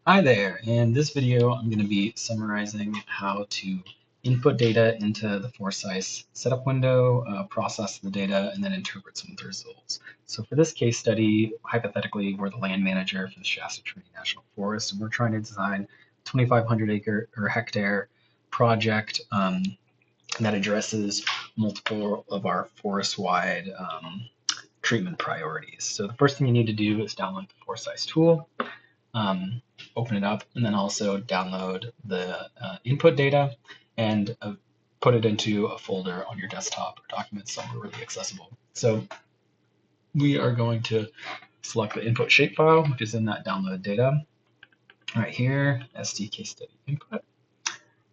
Hi there. In this video, I'm going to be summarizing how to input data into the Foresight setup window, process the data, and then interpret some of the results. So for this case study, hypothetically, we're the land manager for the Shasta Trinity National Forest, and we're trying to design a 2,500 acre or hectare project that addresses multiple of our forest-wide treatment priorities. So the first thing you need to do is download the Foresight tool. Open it up, and then also download the input data and put it into a folder on your desktop or document somewhere really accessible. So we are going to select the input shapefile, which is in that downloaded data right here, ST case study input.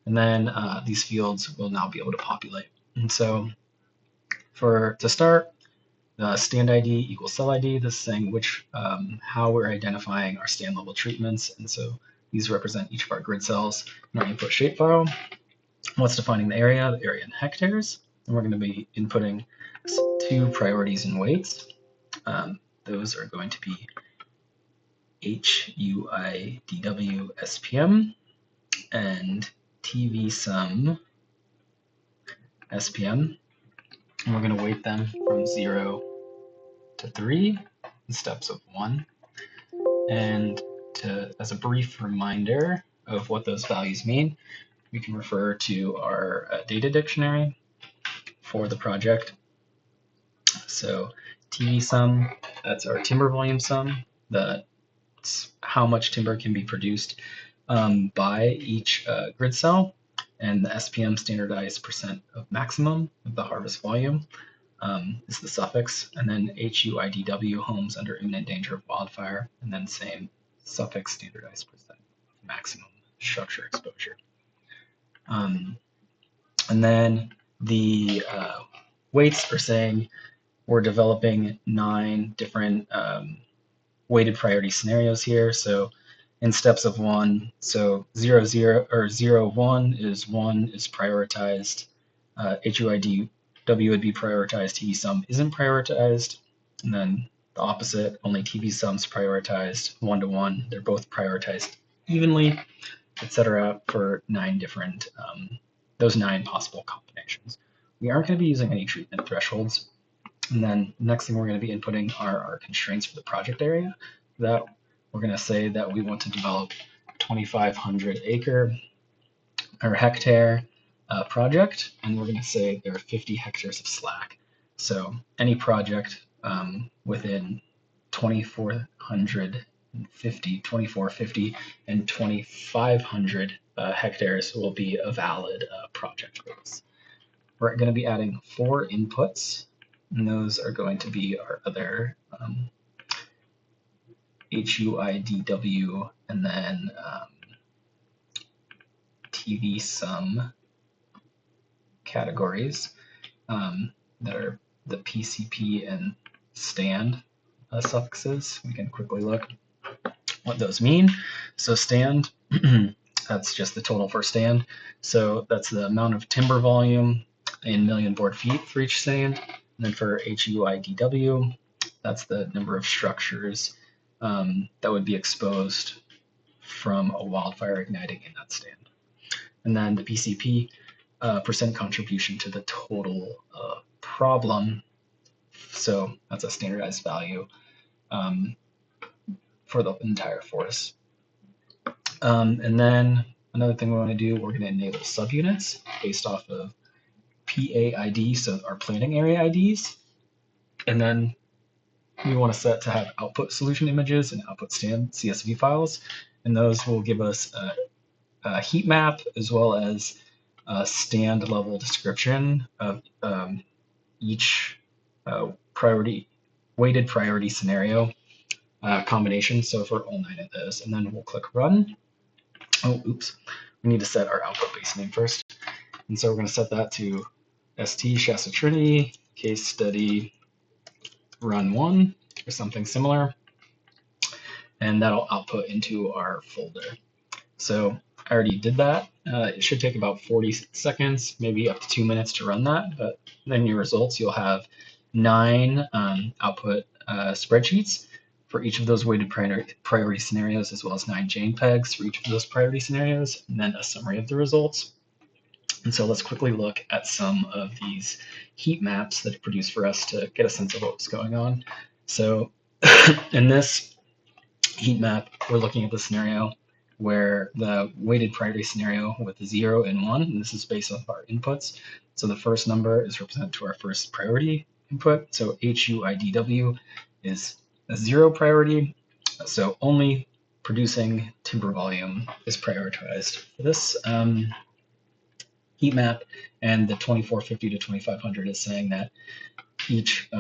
And then these fields will now be able to populate. And so to start, stand ID equals cell ID. This is saying how we're identifying our stand level treatments. And so these represent each of our grid cells in our input shapefile. What's defining the area in hectares. And we're going to be inputting two priorities and weights. Those are going to be HUIDW SPM and TVSum SPM. And we're going to weight them from 0 to 3 in steps of 1. And as a brief reminder of what those values mean, we can refer to our data dictionary for the project. So TVSum, that's our timber volume sum. That's how much timber can be produced by each grid cell. And the SPM, standardized percent of maximum of the harvest volume, is the suffix. And then HUIDW, homes under imminent danger of wildfire. And then same suffix, standardized percent of maximum structure exposure. And then the weights are saying we're developing 9 different weighted priority scenarios here. So in steps of 1, so 0, 0, or 0, 1 is prioritized. HUIDW would be prioritized. TVSum isn't prioritized. And then the opposite, only TVSum's prioritized. 1 to 1, they're both prioritized evenly, etc. for 9 different, those 9 possible combinations. We aren't going to be using any treatment thresholds. And then the next thing we're going to be inputting are our constraints for the project area. For that, we're going to say that we want to develop 2,500 acre or hectare project, and we're going to say there are 50 hectares of slack. So any project within 2,450, and 2,500 hectares will be a valid project for us. We're going to be adding 4 inputs, and those are going to be our other HUIDW and then TVSum categories that are the PCP and stand suffixes. We can quickly look what those mean. So stand, that's just the total for stand. So that's the amount of timber volume in million board feet for each stand. And then for HUIDW, that's the number of structures that would be exposed from a wildfire igniting in that stand. And then the PCP, percent contribution to the total problem. So that's a standardized value for the entire forest. And then another thing we want to do, we're going to enable subunits based off of PAID, so our planting area IDs. And then we want to set to have output solution images and output stand CSV files. And those will give us a heat map as well as a stand level description of each weighted priority scenario combination. So for all 9 of those, and then we'll click run. Oh, oops. We need to set our output base name first. And so we're going to set that to ST Shasta Trinity case study run 1 or something similar. And that'll output into our folder. So I already did that. It should take about 40 seconds, maybe up to 2 minutes to run that. But then your results, you'll have 9 output spreadsheets for each of those weighted priority scenarios, as well as 9 JPEGs for each of those priority scenarios, and then a summary of the results. And so let's quickly look at some of these heat maps that it produced for us to get a sense of what was going on. So in this heat map, we're looking at the scenario where the weighted priority scenario with 0 and 1, and this is based off our inputs. So the first number is represented to our first priority input. So HUIDW is a 0 priority. So only producing timber volume is prioritized for this heat map, and the 2450 to 2500 is saying that each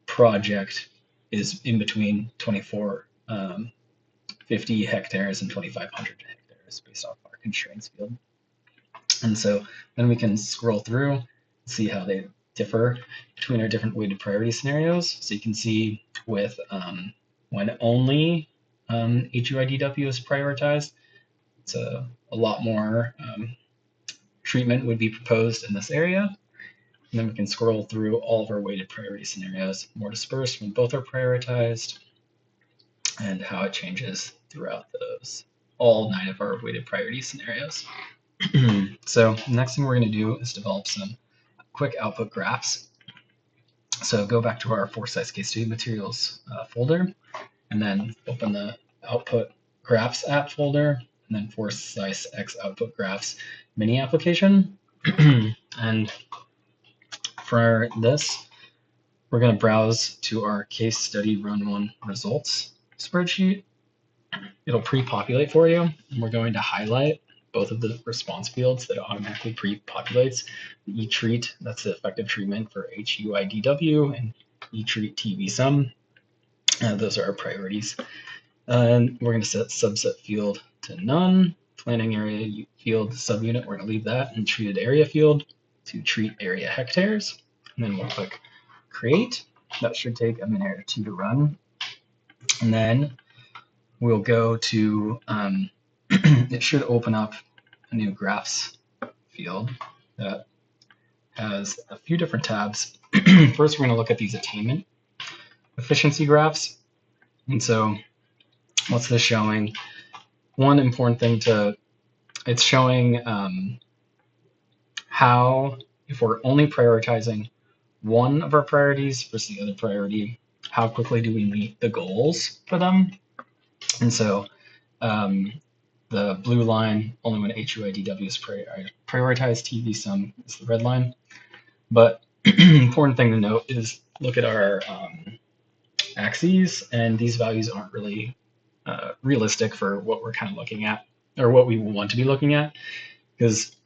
project is in between 2450 hectares and 2500 hectares based off our constraints field. And so then we can scroll through and see how they differ between our different weighted priority scenarios. So you can see with when only HUIDW is prioritized, it's a lot more treatment would be proposed in this area. And then we can scroll through all of our weighted priority scenarios, more dispersed when both are prioritized, and how it changes throughout those, all 9 of our weighted priority scenarios. So the next thing we're going to do is develop some quick output graphs. So go back to our Foresight Case Study Materials folder, and then open the Output Graphs app folder, and then Foresight X Output Graphs mini application. And for this, we're going to browse to our case study run 1 results spreadsheet. It'll pre-populate for you, and we're going to highlight both of the response fields that it automatically pre-populates. The eTreat, that's the effective treatment for HUIDW, and eTreat TVSum. Those are our priorities. And we're going to set subset field to none. Planning area field subunit, we're going to leave that, and treated area field to treat area hectares. And then we'll click create. That should take a minute or 2 to run. And then we'll go to, it should open up a new graphs field that has a few different tabs. First, we're going to look at these attainment efficiency graphs. And so what's this showing? One important thing it's showing how, if we're only prioritizing one of our priorities versus the other priority, how quickly do we meet the goals for them? And so the blue line, only when HUIDW is prioritized, TVSum is the red line. But important thing to note is look at our axes, and these values aren't really realistic for what we're kind of looking at, or what we want to be looking at, because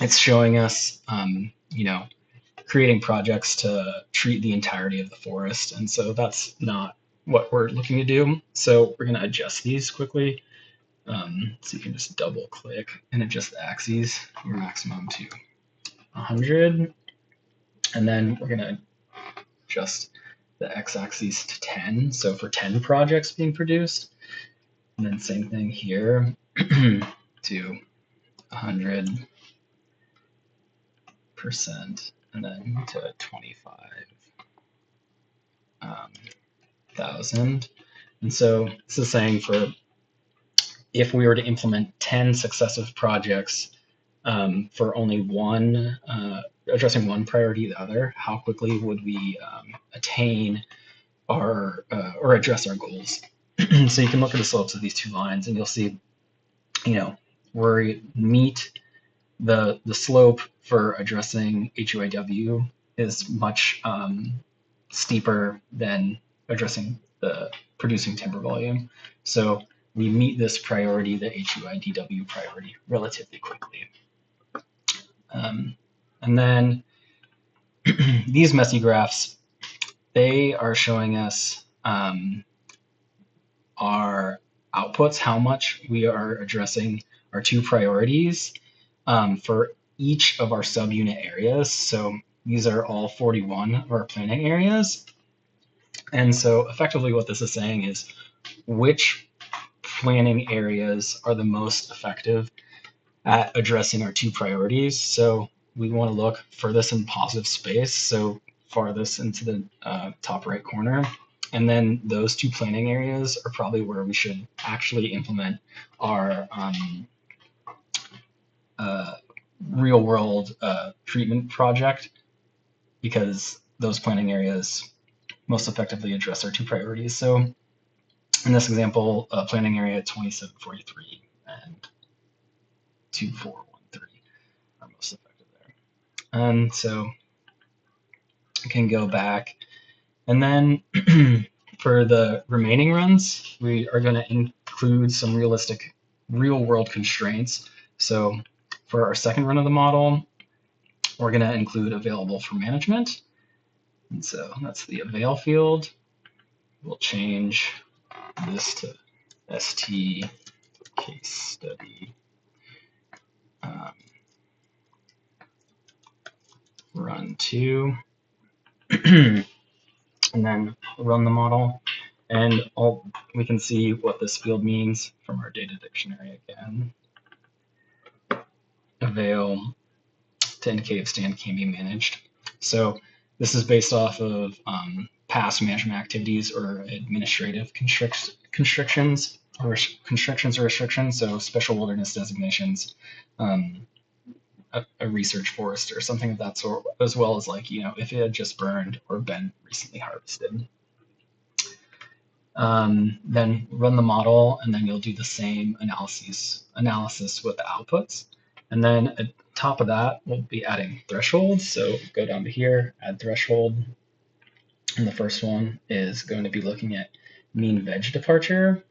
it's showing us, creating projects to treat the entirety of the forest, and so that's not what we're looking to do. So we're going to adjust these quickly. So you can just double click and adjust the axes, your maximum to 100, and then we're going to adjust the x-axis to 10, so for 10 projects being produced, and then same thing here to 100%, and then to 25,000. And so this is saying for if we were to implement 10 successive projects for only one, addressing one priority or the other, how quickly would we attain our or address our goals? So you can look at the slopes of these 2 lines, and you'll see, we meet the slope for addressing HUIDW is much steeper than addressing the producing timber volume. So we meet this priority, the HUIDW priority, relatively quickly. And then these messy graphs, they are showing us our outputs, how much we are addressing our 2 priorities for each of our subunit areas. So these are all 41 of our planning areas. And so effectively what this is saying is which planning areas are the most effective at addressing our 2 priorities. So we want to look furthest in positive space, so farthest into the top right corner, And then those two planning areas are probably where we should actually implement our real world treatment project, because those planning areas most effectively address our two priorities. So in this example, planning area 2743 and 2413 are most effective there. And so I can go back, and then for the remaining runs, we are going to include some realistic real world constraints. So for our second run of the model, we're going to include available for management. And so that's the avail field. We'll change this to ST case study run 2, and then run the model. And we can see what this field means from our data dictionary again. Avail to indicate if stand can be managed. So this is based off of past management activities or administrative constrictions or restrictions. So special wilderness designations, a research forest or something of that sort, as well as like, if it had just burned or been recently harvested. Then run the model, and then you'll do the same analysis with the outputs. And then at the top of that, we'll be adding thresholds. So go down to here, add threshold. And the first one is going to be looking at mean veg departure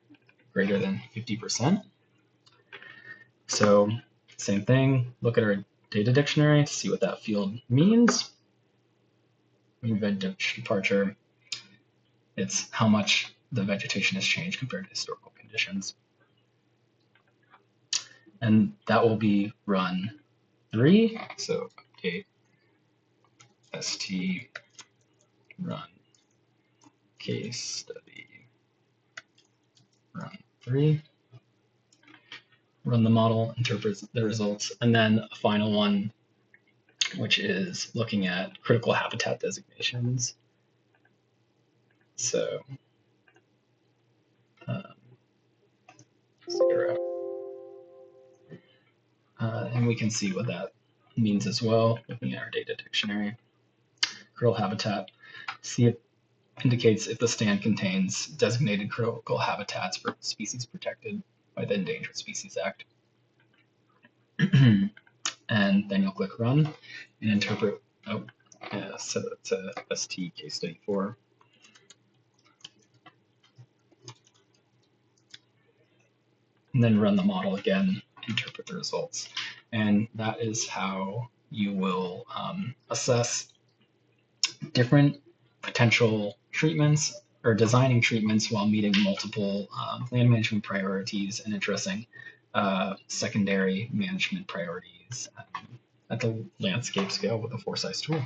greater than 50%. So same thing, look at our data dictionary to see what that field means. Mean veg departure, it's how much the vegetation has changed compared to historical conditions. And that will be run 3. So update ST run case study run 3. Run the model, interpret the results, and then a final one, which is looking at critical habitat designations. So 0. And we can see what that means as well, looking at our data dictionary. Critical habitat, see it indicates if the stand contains designated critical habitats for species protected by the Endangered Species Act. And then you'll click run and interpret, set it to ST case study 4. And then run the model again, interpret the results. And that is how you will assess different potential treatments or designing treatments while meeting multiple land management priorities and addressing secondary management priorities at the landscape scale with the Foresight tool.